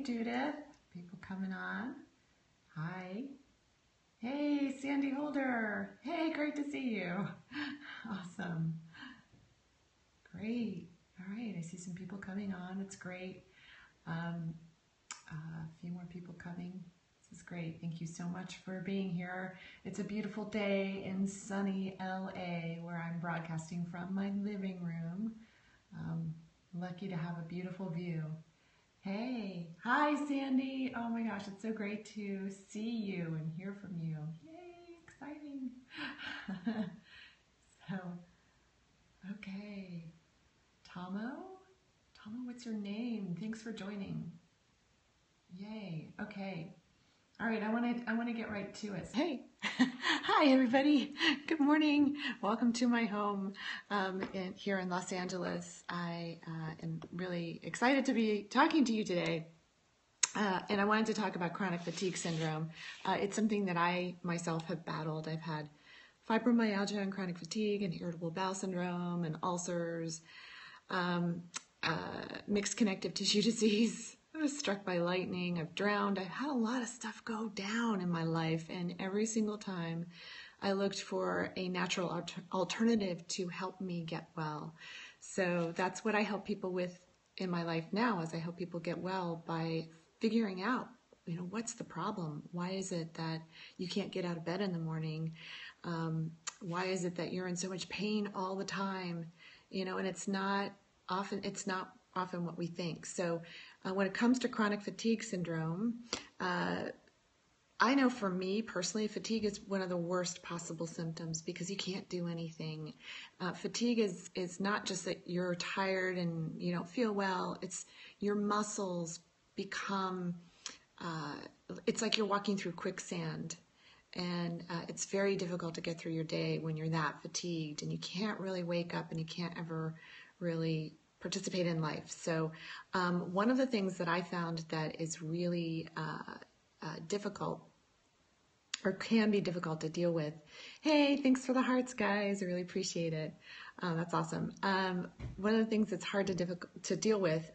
Hey, Judith. People coming on. Hi. Hey, Sandy Holder. Hey, great to see you. Awesome. Great. All right, I see some people coming on. It's great. Um, a few more people coming. This is great. Thank you so much for being here. It's a beautiful day in sunny LA where I'm broadcasting from my living room. Lucky to have a beautiful view. Hey, hi Sandy. Oh my gosh, it's so great to see you and hear from you. Yay, exciting. So, okay. Tomo? Tomo, what's your name? Thanks for joining. Yay, okay. All right, I want to get right to it. Hey, hi everybody. Good morning. Welcome to my home here in Los Angeles. I am really excited to be talking to you today. And I wanted to talk about chronic fatigue syndrome. It's something that I myself have battled. I've had fibromyalgia and chronic fatigue and irritable bowel syndrome and ulcers, mixed connective tissue disease. I was struck by lightning. I've drowned. I've had a lot of stuff go down in my life, and every single time I looked for a natural alternative to help me get well. So that's what I help people with in my life now, is I help people get well by figuring out, what's the problem? Why is it that you can't get out of bed in the morning? Why is it that you're in so much pain all the time? And it's not often what we think. So when it comes to chronic fatigue syndrome, I know for me personally, fatigue is one of the worst possible symptoms because you can't do anything. Fatigue is not just that you're tired and you don't feel well. It's your muscles become, it's like you're walking through quicksand. And it's very difficult to get through your day when you're that fatigued, and you can't really wake up and you can't ever really participate in life. So one of the things that I found that is really difficult, or can be difficult to deal with. Hey, thanks for the hearts, guys. I really appreciate it. That's awesome. One of the things that's hard to deal with,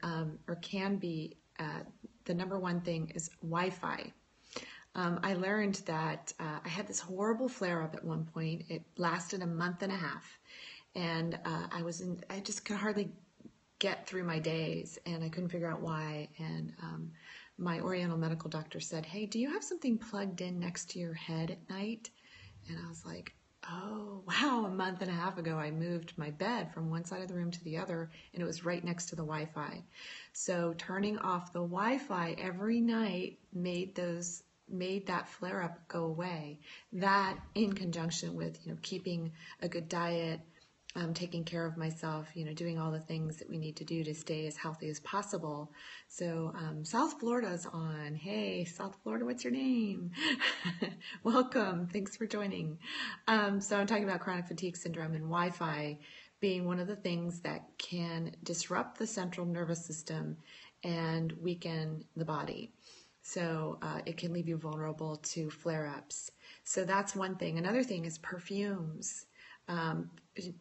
or can be, the number one thing is Wi-Fi. I learned that I had this horrible flare-up at one point. It lasted a month and a half, and I just could hardly get through my days, and I couldn't figure out why. And my Oriental medical doctor said, "Hey, do you have something plugged in next to your head at night?" And I was like, "Oh, wow, a month and a half ago I moved my bed from one side of the room to the other, and it was right next to the Wi-Fi." So turning off the Wi-Fi every night made that flare-up go away. That, in conjunction with keeping a good diet, taking care of myself, doing all the things that we need to do to stay as healthy as possible. So South Florida's on. Hey, South Florida, what's your name? Welcome. Thanks for joining. So I'm talking about chronic fatigue syndrome, and Wi-Fi being one of the things that can disrupt the central nervous system and weaken the body. So it can leave you vulnerable to flare-ups. So that's one thing. Another thing is perfumes,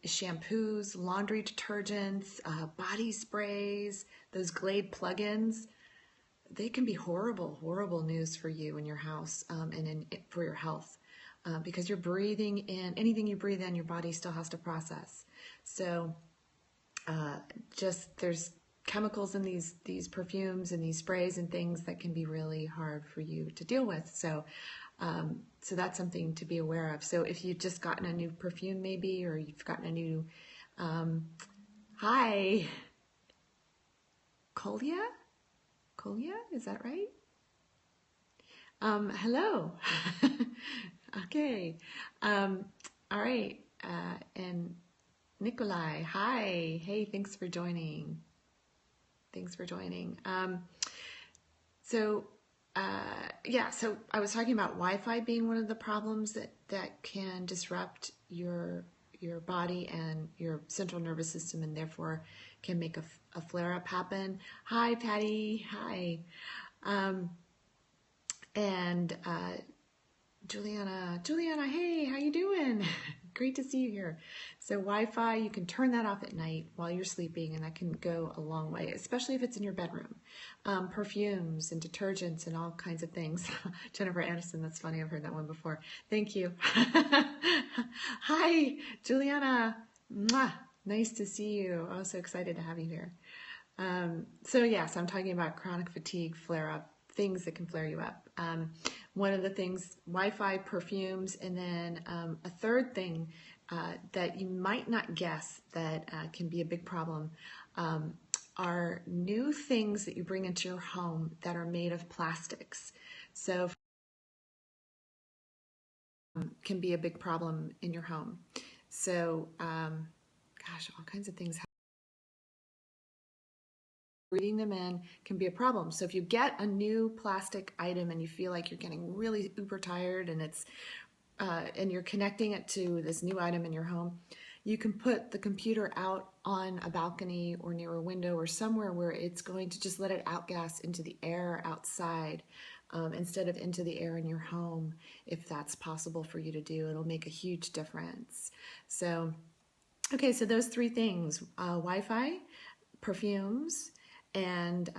shampoos, laundry detergents, body sprays, those Glade plugins. They can be horrible, horrible news for you in your house and for your health, because you're breathing in, anything you breathe in, your body still has to process. So there's chemicals in these perfumes and these sprays and things that can be really hard for you to deal with. So that's something to be aware of. So if you've just gotten a new perfume maybe, or you've gotten a new, hi, Kolia, is that right? Hello. Okay. All right. And Nikolai, hi. Hey, thanks for joining. So I was talking about Wi-Fi being one of the problems that can disrupt your body and your central nervous system, and therefore can make a flare-up happen. Hi, Patty. Hi. And Juliana, hey, how you doing? Great to see you here. So Wi-Fi, you can turn that off at night while you're sleeping, and that can go a long way, especially if it's in your bedroom. Perfumes and detergents and all kinds of things. Jennifer Aniston, that's funny. I've heard that one before. Thank you. Hi, Juliana. Mwah. Nice to see you. I'm so excited to have you here. So yes, I'm talking about chronic fatigue, flare-up, things that can flare you up. One of the things, Wi-Fi, perfumes, and then a third thing that you might not guess that can be a big problem are new things that you bring into your home that are made of plastics. So can be a big problem in your home. So, gosh, all kinds of things. Reading them in can be a problem. So if you get a new plastic item and you feel like you're getting really uber tired and it's and you're connecting it to this new item in your home, you can put the computer out on a balcony or near a window or somewhere where it's going to just let it outgas into the air outside instead of into the air in your home. If that's possible for you to do, it'll make a huge difference. So, okay, so those three things, Wi-Fi, perfumes, and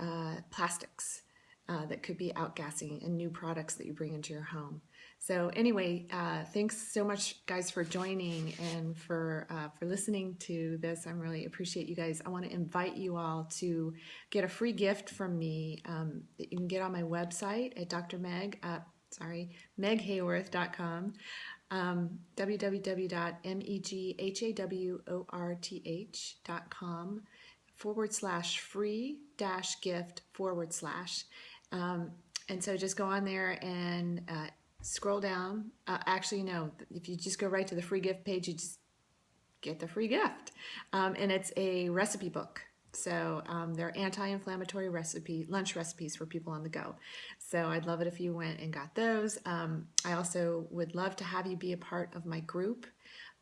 plastics that could be outgassing, and new products that you bring into your home. So anyway, thanks so much, guys, for joining and for listening to this. I really appreciate you guys. I want to invite you all to get a free gift from me that you can get on my website at meghayworth.com, www.meghayworth.com /free-gift/. And so just go on there and scroll down. Actually, no, if you just go right to the free gift page, you just get the free gift. And it's a recipe book. So they're anti-inflammatory lunch recipes for people on the go. So I'd love it if you went and got those. I also would love to have you be a part of my group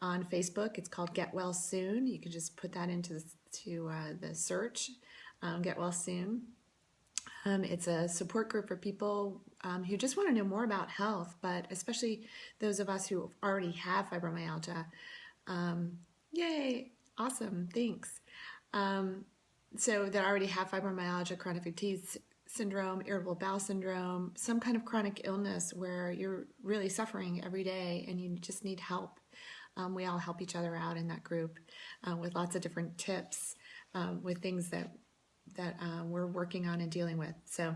on Facebook. It's called Get Well Soon. You can just put that into the search, Get Well Soon. It's a support group for people who just want to know more about health, but especially those of us who already have fibromyalgia. Yay, awesome, thanks. So that already have fibromyalgia, chronic fatigue syndrome, irritable bowel syndrome, some kind of chronic illness where you're really suffering every day and you just need help. We all help each other out in that group with lots of different tips with things that we're working on and dealing with. So,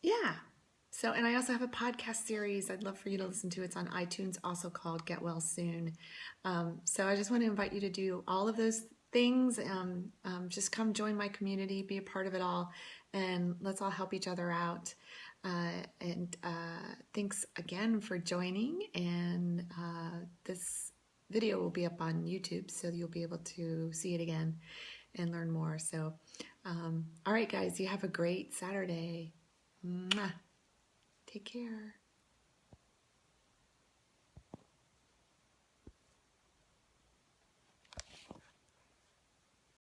yeah. So, and I also have a podcast series I'd love for you to listen to. It's on iTunes, also called Get Well Soon. So I just want to invite you to do all of those things. Just come join my community, be a part of it all, and let's all help each other out. And thanks again for joining. And this video will be up on YouTube, so you'll be able to see it again and learn more. So, all right, guys, you have a great Saturday. Mwah. Take care.